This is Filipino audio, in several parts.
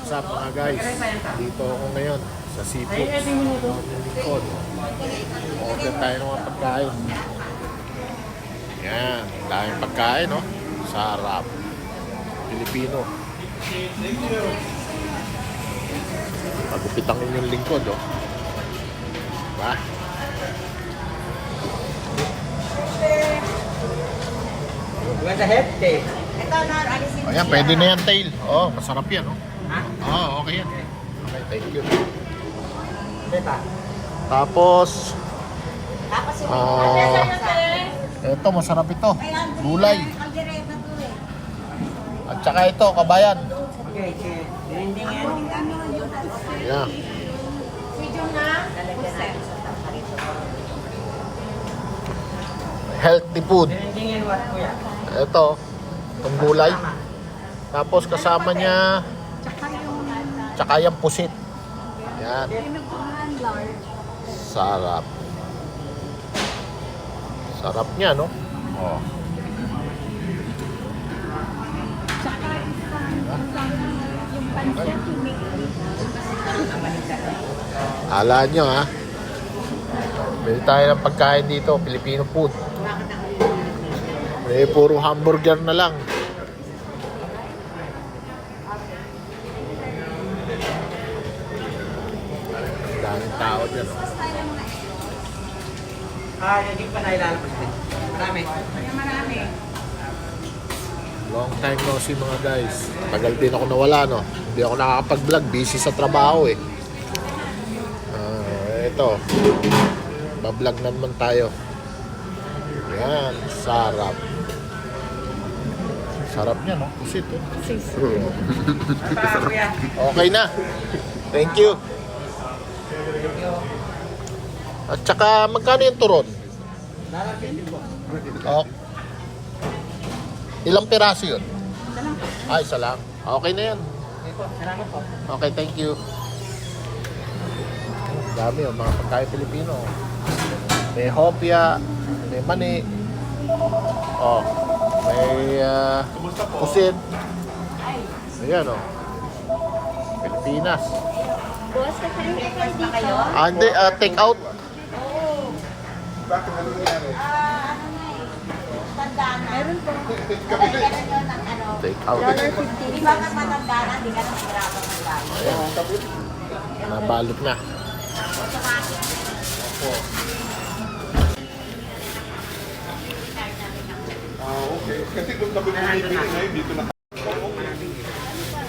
What's up mga guys? Dito ako ngayon sa seafood. Likod. Order tayo ng mga pagkain. Yan, daming pagkain, no? Sarap. Pilipino. Pagupit ang inyong lingkod, oh. Diba? Where's the head tape? Ayan, pwede na yan, tail. Oh, masarap yan, oh. Ha? Oh, okay yan. Okay, thank you. Beta. Tapos, ito, masarap ito. Gulay. At saka ito, kabayan. Okay, okay. Dinding yan. Ayan. Healthy food. Dinding yan what kuya? Ito, itong gulay. Tapos kasama niya, tsaka yung pusit. Yan. Sarap. Sarap niya, no? Oh. Ala nyo, ha? Bili tayo ng pagkain dito, Filipino food. Eh, puro hamburger na lang. Daming tao dyan, oh. Hindi pa nailalabas din. Marami. Long time no see mga guys. Tagal din ako nawala, no? Hindi ako nakakapag-vlog. Busy sa trabaho, eh. Ito. Bablog na naman tayo. Yan. Sarap. Sarap niya, no? Pusit, eh. Pa kuya. Okay na. Thank you. At saka, magkano yung turon? Lalapin din po. Oh. Ilang piraso yun? Ay, isa lang. Okay na yan. Okay po. Salamat po. Okay, thank you. Dami, oh, mga pagkain Pilipino. May hopia, may mani. Oh, may pusit. Ayan, oh. Pilipinas. Boss, nag-breakfast ba kayo? Hindi, take out. Ano na eh. Tanda na. Meron po. Ganun yun ang ano. Take out. $1.50. Di ba ka matanda na, di ka na mahirapan magbayad. Ayan. Nabalot na. Automatic. Okay. Kasi doon kami nakikita ngayon dito na.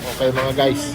Okay mga guys.